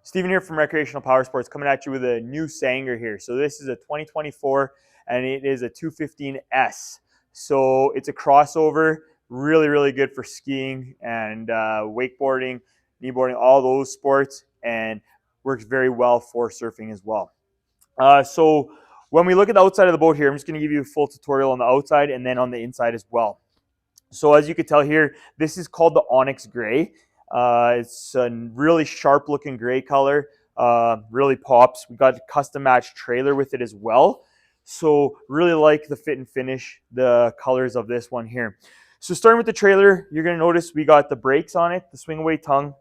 Steven here from Recreational Power Sports, coming at you with a new Sanger here. So this is a 2024 and it is a 215 S. So it's a crossover, really good for skiing and wakeboarding, kneeboarding, all those sports, and works very well for surfing as well. So when we look at the outside of the boat here, I'm just going to give you a full tutorial on the outside and then on the inside as well. So as you can tell here, this is called the Onyx Gray. It's a really sharp looking gray color, really pops. We got a custom matched trailer with it as well. So really like the fit and finish, the colors of this one here. So starting with the trailer, you're gonna notice we got the brakes on it, the swing away tongue,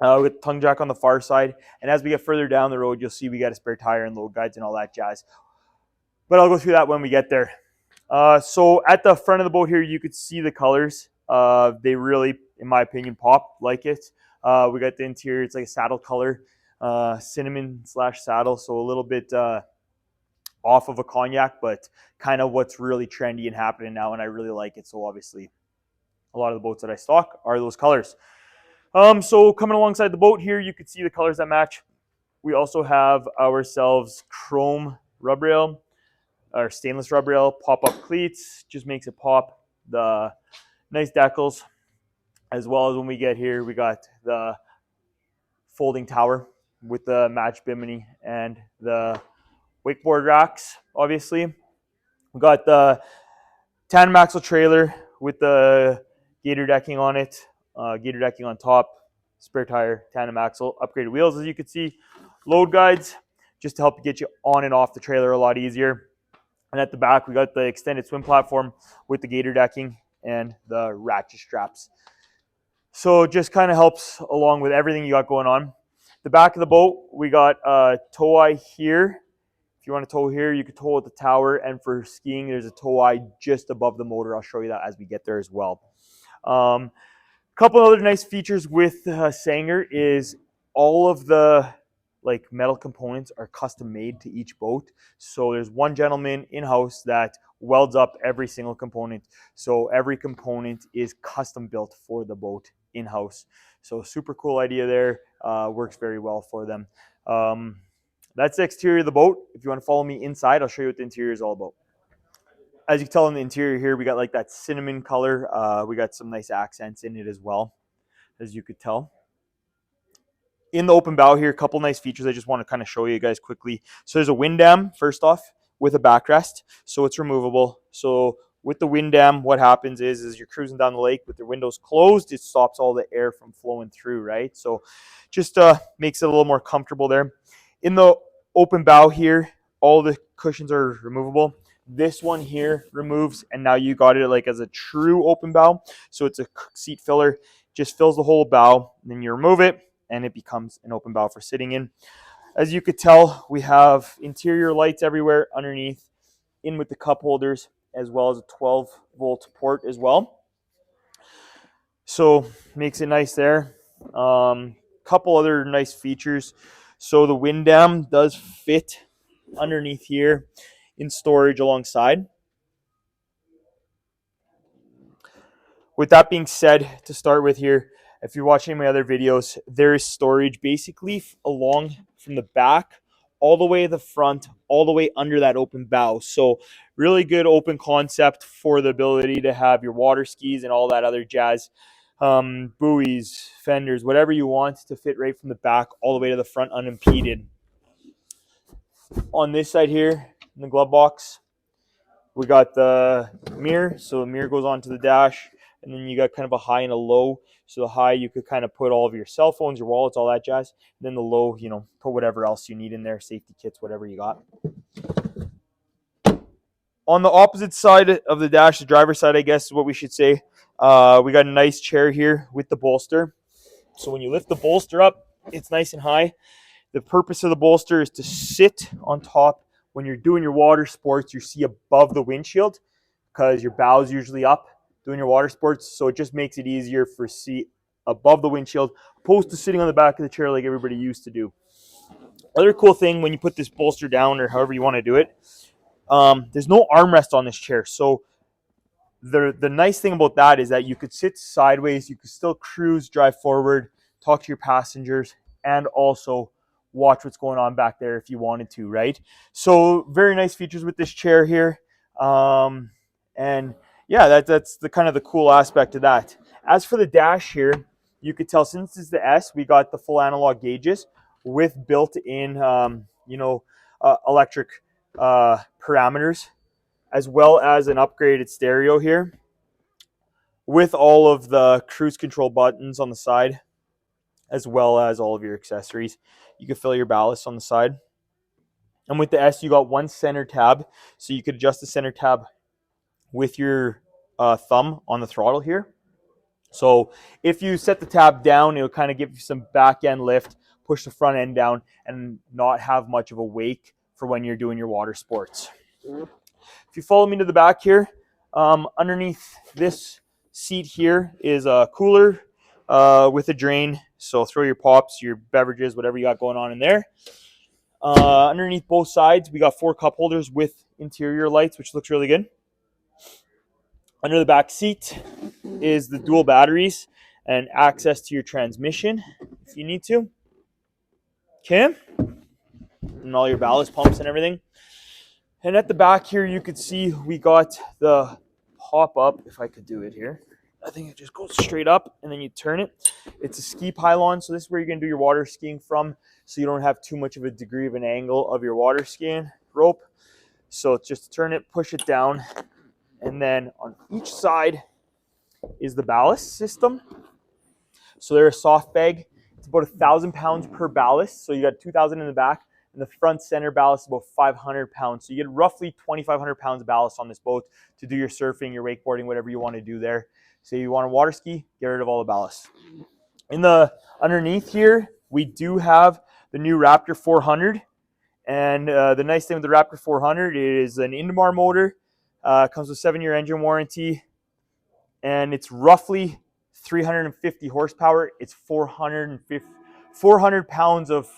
with the tongue jack on the far side. And as we get further down the road, you'll see we got a spare tire and load guides and all that jazz. But I'll go through that when we get there. So at the front of the boat here, you could see the colors. They really, in my opinion, pop like it. We got the interior, it's like a saddle color, cinnamon / saddle, so a little bit off of a cognac, but kind of what's really trendy and happening now, and I really like it. So obviously, a lot of the boats that I stock are those colors. So coming alongside the boat here, you can see the colors that match. We also have ourselves chrome rub rail, or stainless rub rail, pop-up cleats, just makes it pop. The nice decals, as well as when we get here, we got the folding tower with the match bimini and the wakeboard racks, obviously. We got the tandem axle trailer with the Gator decking on it, Gator decking on top, spare tire, tandem axle, upgraded wheels, as you can see, load guides, just to help get you on and off the trailer a lot easier. And at the back, we got the extended swim platform with the Gator decking and the ratchet straps. So it just kind of helps along with everything you got going on. The back of the boat, we got a tow eye here. If you want to tow here, you can tow at the tower. And for skiing, there's a tow eye just above the motor. I'll show you that as we get there as well. A couple other nice features with Sanger is all of the metal components are custom made to each boat. So there's one gentleman in-house that welds up every single component. So every component is custom built for the boat in-house. So super cool idea there. Works very well for them. That's the exterior of the boat. If you want to follow me inside, I'll show you what the interior is all about. As you can tell in the interior here, we got like that cinnamon color. We got some nice accents in it as well, as you could tell. In the open bow here, a couple nice features I just want to kind of show you guys quickly. So there's a wind dam, first off, with a backrest. So it's removable. So with the wind dam, what happens is you're cruising down the lake with your windows closed, it stops all the air from flowing through, right? So just makes it a little more comfortable there. In the open bow here, all the cushions are removable. This one here removes, and now you got it like as a true open bow. So it's a seat filler, just fills the whole bow, and then you remove it, and it becomes an open bow for sitting in. As you could tell, we have interior lights everywhere underneath, in with the cup holders, as well as a 12-volt port as well. So makes it nice there. Couple other nice features. So the wind dam does fit underneath here in storage alongside. With that being said, to start with here, if you're watching my other videos, there is storage basically along from the back all the way to the front, all the way under that open bow. So really good open concept for the ability to have your water skis and all that other jazz, buoys, fenders, whatever you want to fit right from the back all the way to the front unimpeded. On this side here in the glove box, we got the mirror. So the mirror goes onto the dash. And then you got kind of a high and a low. So the high, you could kind of put all of your cell phones, your wallets, all that jazz. And then the low, put whatever else you need in there, safety kits, whatever you got. On the opposite side of the dash, the driver's side, I guess is what we should say. We got a nice chair here with the bolster. So when you lift the bolster up, it's nice and high. The purpose of the bolster is to sit on top. When you're doing your water sports, you see above the windshield because your bow's usually up doing your water sports, so it just makes it easier for seat above the windshield, opposed to sitting on the back of the chair like everybody used to do. Other cool thing when you put this bolster down, or however you want to do it, there's no armrest on this chair. So the nice thing about that is that you could sit sideways, you could still cruise, drive forward, talk to your passengers, and also watch what's going on back there if you wanted to, right? So very nice features with this chair here. And yeah, that's the kind of the cool aspect of that. As for the dash here, you could tell since it's the S, we got the full analog gauges with built-in, electric parameters, as well as an upgraded stereo here with all of the cruise control buttons on the side, as well as all of your accessories. You can fill your ballast on the side. And with the S, you got one center tab, so you could adjust the center tab with your thumb on the throttle here. So if you set the tab down, it'll kind of give you some back end lift, push the front end down, and not have much of a wake for when you're doing your water sports. If you follow me to the back here, underneath this seat here is a cooler with a drain. So throw your pops, your beverages, whatever you got going on in there. Underneath both sides, we got 4 cup holders with interior lights, which looks really good. Under the back seat is the dual batteries and access to your transmission if you need to. Okay. And all your ballast pumps and everything. And at the back here, you could see we got the pop-up, if I could do it here. I think it just goes straight up and then you turn it. It's a ski pylon, so this is where you're going to do your water skiing from, so you don't have too much of a degree of an angle of your water skiing rope. So it's just turn it, push it down, and then on each side is the ballast system. So they're a soft bag. It's about 1,000 pounds per ballast. So you got 2,000 in the back, and the front center ballast is about 500 pounds. So you get roughly 2,500 pounds of ballast on this boat to do your surfing, your wakeboarding, whatever you want to do there. So you want to water ski, get rid of all the ballast. In the underneath here, we do have the new Raptor 400. And the nice thing with the Raptor 400 is an Indmar motor. Comes with 7-year engine warranty, and it's roughly 350 horsepower. It's 400 pounds of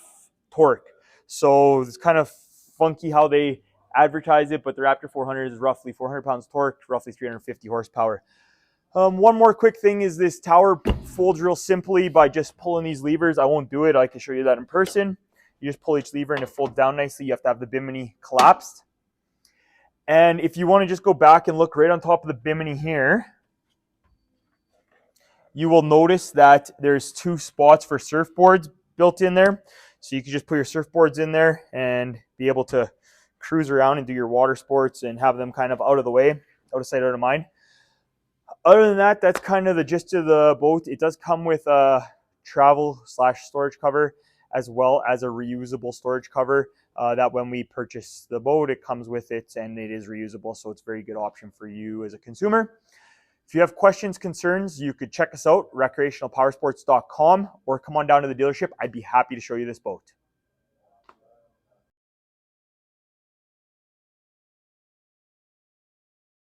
torque. So it's kind of funky how they advertise it, but the Raptor 400 is roughly 400 pounds torque, roughly 350 horsepower. One more quick thing is this tower folds real simply by just pulling these levers. I won't do it. I can show you that in person. You just pull each lever and it folds down nicely. You have to have the bimini collapsed. And if you want to just go back and look right on top of the bimini here, you will notice that there's 2 spots for surfboards built in there. So you can just put your surfboards in there and be able to cruise around and do your water sports and have them kind of out of the way, out of sight, out of mind. Other than that, that's kind of the gist of the boat. It does come with a travel/storage cover, as well as a reusable storage cover that when we purchase the boat, it comes with it and it is reusable. So it's a very good option for you as a consumer. If you have questions, concerns, you could check us out, recreationalpowersports.com, or come on down to the dealership. I'd be happy to show you this boat.